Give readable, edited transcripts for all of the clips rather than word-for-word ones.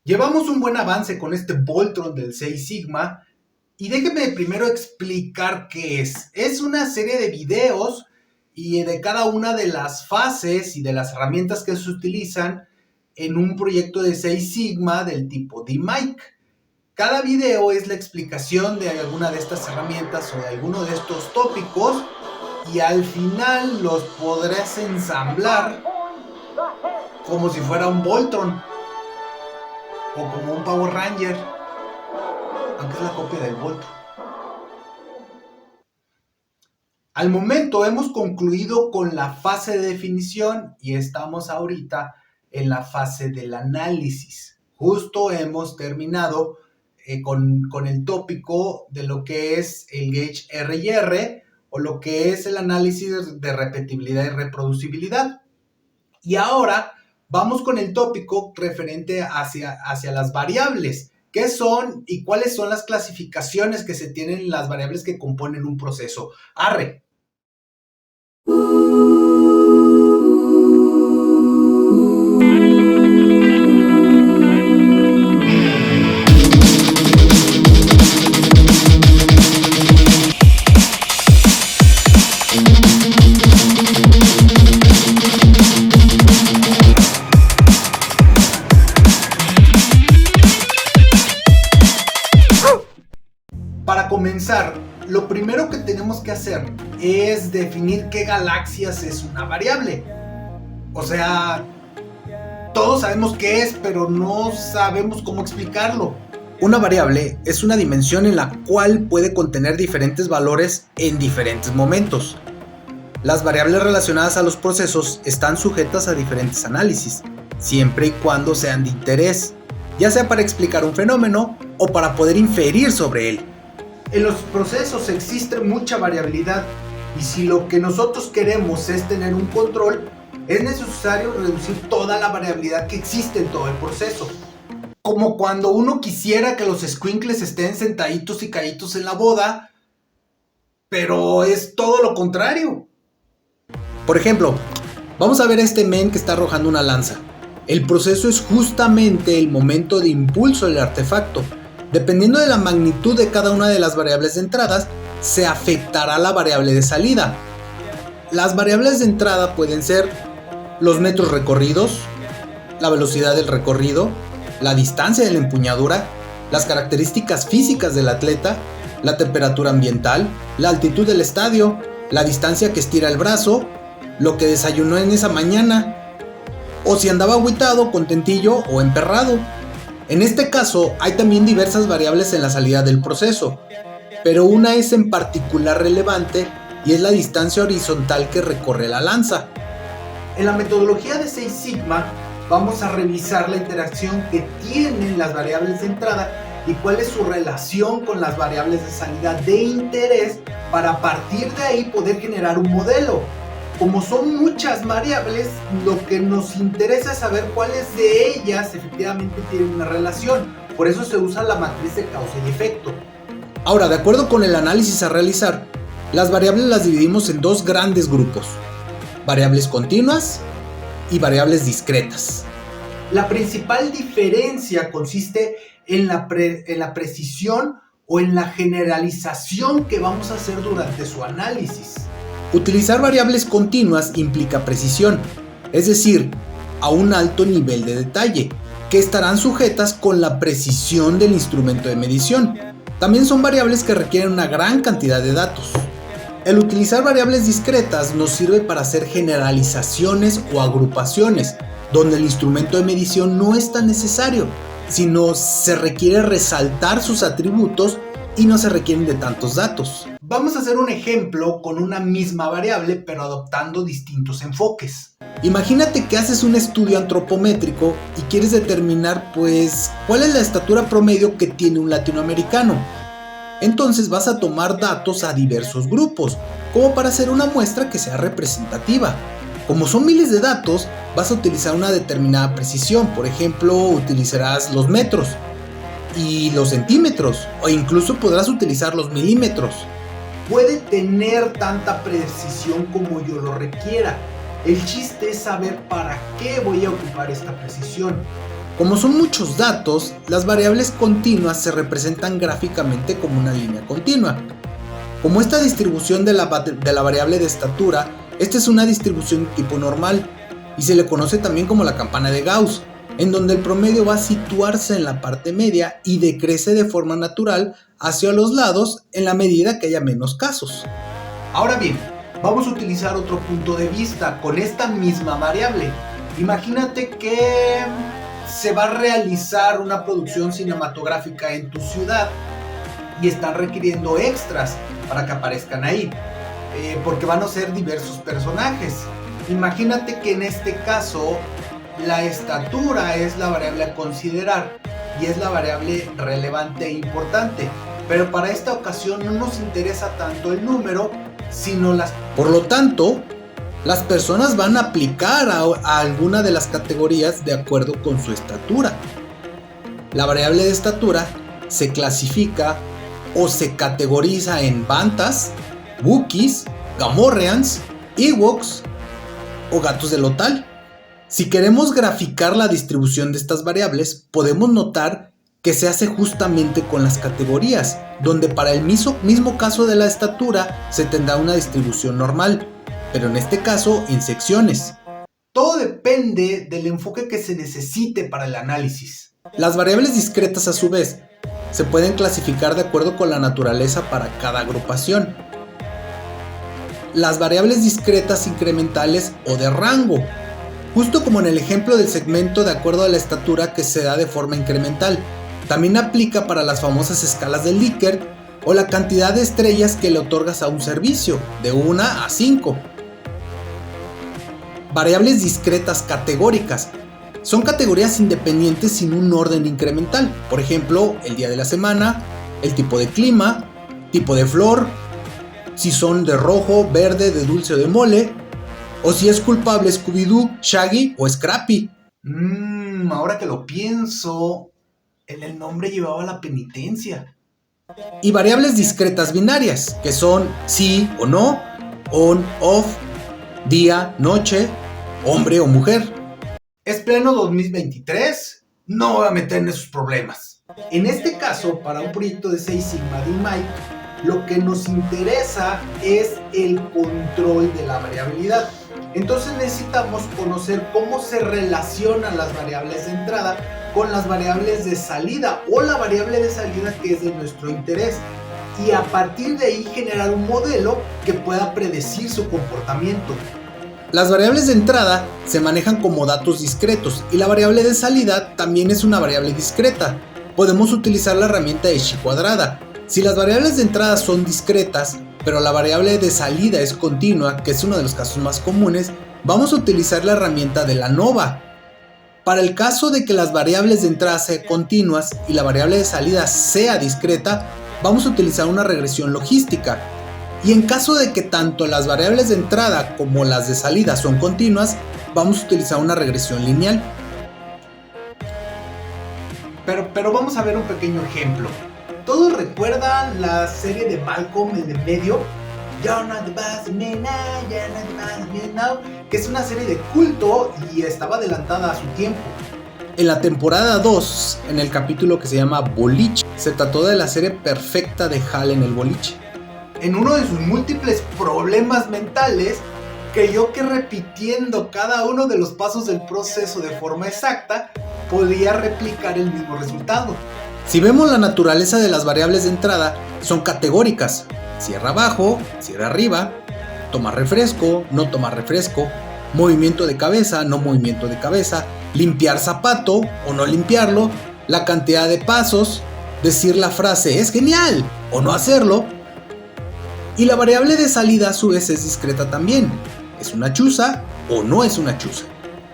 Llevamos un buen avance con este Voltron del 6 Sigma y déjenme primero explicar qué es. Es una serie de videos y de cada una de las fases y de las herramientas que se utilizan en un proyecto de 6 Sigma del tipo DMake. Cada video es la explicación de alguna de estas herramientas o de alguno de estos tópicos y al final los podrás ensamblar como si fuera un Voltron o como un Power Ranger, aunque es la copia del Voltron. Al momento hemos concluido con la fase de definición y estamos ahorita en la fase del análisis. Justo hemos terminado con el tópico de lo que es el gauge R&R o lo que es el análisis de repetibilidad y reproducibilidad. Y ahora vamos con el tópico referente hacia las variables. ¿Qué son y cuáles son las clasificaciones que se tienen en las variables que componen un proceso? Arre. Para comenzar, lo primero que tenemos que hacer es definir qué galaxias es una variable. O sea, todos sabemos qué es, pero no sabemos cómo explicarlo. Una variable es una dimensión en la cual puede contener diferentes valores en diferentes momentos. Las variables relacionadas a los procesos están sujetas a diferentes análisis, siempre y cuando sean de interés, ya sea para explicar un fenómeno o para poder inferir sobre él. En los procesos existe mucha variabilidad y si lo que nosotros queremos es tener un control, es necesario reducir toda la variabilidad que existe en todo el proceso. Como cuando uno quisiera que los escuincles estén sentaditos y caídos en la boda, pero es todo lo contrario. Por ejemplo, vamos a ver a este men que está arrojando una lanza. El proceso es justamente el momento de impulso del artefacto. Dependiendo de la magnitud de cada una de las variables de entradas, se afectará la variable de salida. Las variables de entrada pueden ser los metros recorridos, la velocidad del recorrido, la distancia de la empuñadura, las características físicas del atleta, la temperatura ambiental, la altitud del estadio, la distancia que estira el brazo, lo que desayunó en esa mañana, o si andaba agüitado, contentillo o emperrado. En este caso, hay también diversas variables en la salida del proceso, pero una es en particular relevante y es la distancia horizontal que recorre la lanza. En la metodología de 6 Sigma, vamos a revisar la interacción que tienen las variables de entrada y cuál es su relación con las variables de salida de interés para a partir de ahí poder generar un modelo. Como son muchas variables, lo que nos interesa es saber cuáles de ellas efectivamente tienen una relación. Por eso se usa la matriz de causa y efecto. Ahora, de acuerdo con el análisis a realizar, las variables las dividimos en dos grandes grupos: variables continuas y variables discretas. La principal diferencia consiste en la precisión o en la generalización que vamos a hacer durante su análisis. Utilizar variables continuas implica precisión, es decir, a un alto nivel de detalle, que estarán sujetas con la precisión del instrumento de medición. También son variables que requieren una gran cantidad de datos. El utilizar variables discretas nos sirve para hacer generalizaciones o agrupaciones, donde el instrumento de medición no es tan necesario, sino se requiere resaltar sus atributos y no se requieren de tantos datos. Vamos a hacer un ejemplo con una misma variable, pero adoptando distintos enfoques. Imagínate que haces un estudio antropométrico y quieres determinar, cuál es la estatura promedio que tiene un latinoamericano. Entonces vas a tomar datos a diversos grupos, como para hacer una muestra que sea representativa. Como son miles de datos, vas a utilizar una determinada precisión. Por ejemplo, utilizarás los metros y los centímetros, o incluso podrás utilizar los milímetros. Puede tener tanta precisión como yo lo requiera. El chiste es saber para qué voy a ocupar esta precisión. Como son muchos datos, las variables continuas se representan gráficamente como una línea continua. Como esta distribución de la variable de estatura, esta es una distribución tipo normal y se le conoce también como la campana de Gauss, en donde el promedio va a situarse en la parte media y decrece de forma natural hacia los lados en la medida que haya menos casos. Ahora bien, vamos a utilizar otro punto de vista con esta misma variable. Imagínate que se va a realizar una producción cinematográfica en tu ciudad y están requiriendo extras para que aparezcan ahí, porque van a ser diversos personajes. Imagínate que en este caso la estatura es la variable a considerar y es la variable relevante e importante, pero para esta ocasión no nos interesa tanto el número, sino las... Por lo tanto, las personas van a aplicar a alguna de las categorías de acuerdo con su estatura. La variable de estatura se clasifica o se categoriza en Bantas, Wookiees, Gamorreans, Ewoks o gatos de Lothal. Si queremos graficar la distribución de estas variables, podemos notar que se hace justamente con las categorías, donde para el mismo caso de la estatura se tendrá una distribución normal, pero en este caso en secciones. Todo depende del enfoque que se necesite para el análisis. Las variables discretas, a su vez, se pueden clasificar de acuerdo con la naturaleza para cada agrupación. Las variables discretas incrementales o de rango, justo como en el ejemplo del segmento de acuerdo a la estatura que se da de forma incremental. También aplica para las famosas escalas de Likert o la cantidad de estrellas que le otorgas a un servicio, de 1 a 5. Variables discretas categóricas. Son categorías independientes sin un orden incremental. Por ejemplo, el día de la semana, el tipo de clima, tipo de flor, si son de rojo, verde, de dulce o de mole, o si es culpable Scooby-Doo, Shaggy o Scrappy. Ahora que lo pienso, en el nombre llevaba la penitencia. Y variables discretas binarias, que son sí o no, on, off, día, noche, hombre o mujer. Es pleno 2023, no me voy a meter en esos problemas. En este caso, para un proyecto de 6 Sigma de Mike, lo que nos interesa es el control de la variabilidad. Entonces necesitamos conocer cómo se relacionan las variables de entrada con las variables de salida o la variable de salida que es de nuestro interés, y a partir de ahí generar un modelo que pueda predecir su comportamiento. Las variables de entrada se manejan como datos discretos y la variable de salida también es una variable discreta. Podemos utilizar la herramienta de chi cuadrada. Si las variables de entrada son discretas, pero la variable de salida es continua, que es uno de los casos más comunes, vamos a utilizar la herramienta de la ANOVA. Para el caso de que las variables de entrada sean continuas y la variable de salida sea discreta, vamos a utilizar una regresión logística. Y en caso de que tanto las variables de entrada como las de salida son continuas, vamos a utilizar una regresión lineal. Pero vamos a ver un pequeño ejemplo. ¿Todos recuerdan la serie de Malcolm, el de medio? You're not the boss of me now, you're not the boss of me now, que es una serie de culto y estaba adelantada a su tiempo. En la temporada 2, en el capítulo que se llama Boliche, se trató de la serie perfecta de Hal en el boliche. En uno de sus múltiples problemas mentales, creyó que repitiendo cada uno de los pasos del proceso de forma exacta, podía replicar el mismo resultado. Si vemos la naturaleza de las variables de entrada, son categóricas: cierra abajo, cierra arriba, tomar refresco, no tomar refresco, movimiento de cabeza, no movimiento de cabeza, limpiar zapato o no limpiarlo, la cantidad de pasos, decir la frase es genial o no hacerlo. Y la variable de salida a su vez es discreta también, es una chuza o no es una chuza.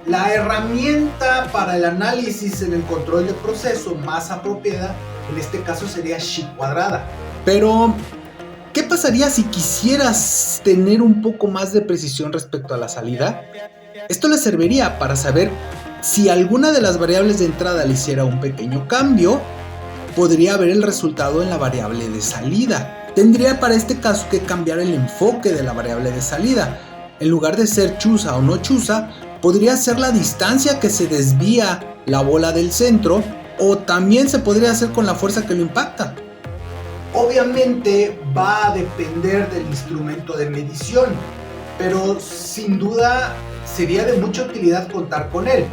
La herramienta para el análisis en el control de proceso más apropiada en este caso sería chi cuadrada. Pero, ¿qué pasaría si quisieras tener un poco más de precisión respecto a la salida? Esto le serviría para saber si alguna de las variables de entrada le hiciera un pequeño cambio, podría ver el resultado en la variable de salida. Tendría para este caso que cambiar el enfoque de la variable de salida. En lugar de ser chuza o no chuza, podría ser la distancia que se desvía la bola del centro, o también se podría hacer con la fuerza que lo impacta. Obviamente va a depender del instrumento de medición, pero sin duda sería de mucha utilidad contar con él.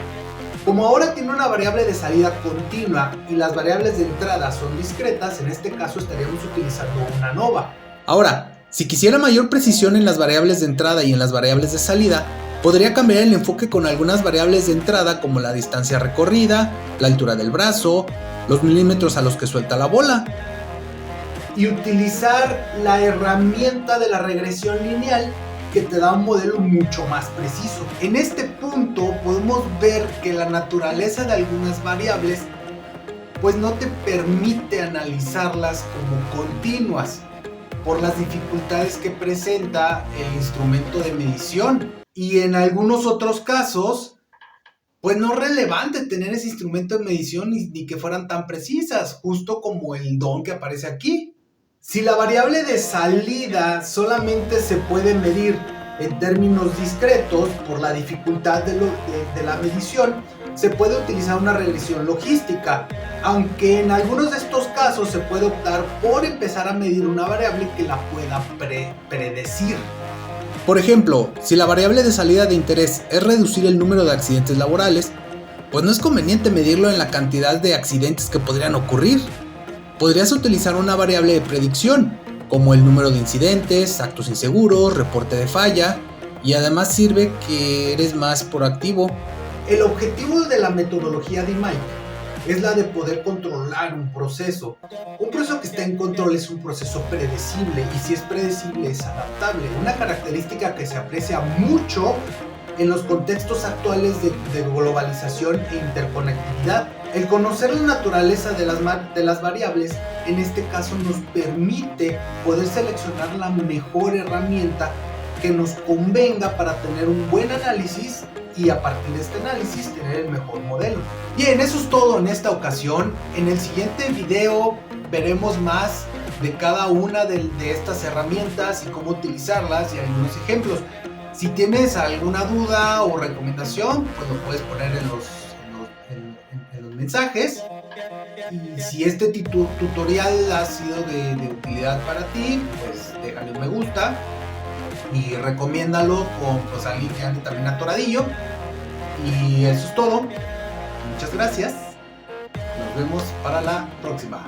Como ahora tiene una variable de salida continua y las variables de entrada son discretas, en este caso estaríamos utilizando una nova. Ahora, si quisiera mayor precisión en las variables de entrada y en las variables de salida, podría cambiar el enfoque con algunas variables de entrada como la distancia recorrida, la altura del brazo, los milímetros a los que suelta la bola. Y utilizar la herramienta de la regresión lineal que te da un modelo mucho más preciso. En este punto podemos ver que la naturaleza de algunas variables pues no te permite analizarlas como continuas por las dificultades que presenta el instrumento de medición. Y en algunos otros casos pues no es relevante tener ese instrumento de medición ni que fueran tan precisas, justo como el don que aparece aquí. Si la variable de salida solamente se puede medir en términos discretos por la dificultad de la medición, se puede utilizar una regresión logística, aunque en algunos de estos casos se puede optar por empezar a medir una variable que la pueda predecir. Por ejemplo, si la variable de salida de interés es reducir el número de accidentes laborales, pues no es conveniente medirlo en la cantidad de accidentes que podrían ocurrir. Podrías utilizar una variable de predicción, como el número de incidentes, actos inseguros, reporte de falla, y además sirve que eres más proactivo. El objetivo de la metodología de DMAIC es la de poder controlar un proceso. Un proceso que está en control es un proceso predecible, y si es predecible es adaptable, una característica que se aprecia mucho en los contextos actuales de globalización e interconectividad. El conocer la naturaleza de las variables, en este caso, nos permite poder seleccionar la mejor herramienta que nos convenga para tener un buen análisis y a partir de este análisis tener el mejor modelo. Bien, eso es todo en esta ocasión. En el siguiente video veremos más de cada una de estas herramientas y cómo utilizarlas y algunos ejemplos. Si tienes alguna duda o recomendación, pues lo puedes poner en los mensajes. Y si este tutorial ha sido de utilidad para ti, pues déjale un me gusta y recomiéndalo con pues, alguien que ande también atoradillo. Y eso es todo. Muchas gracias. Nos vemos para la próxima.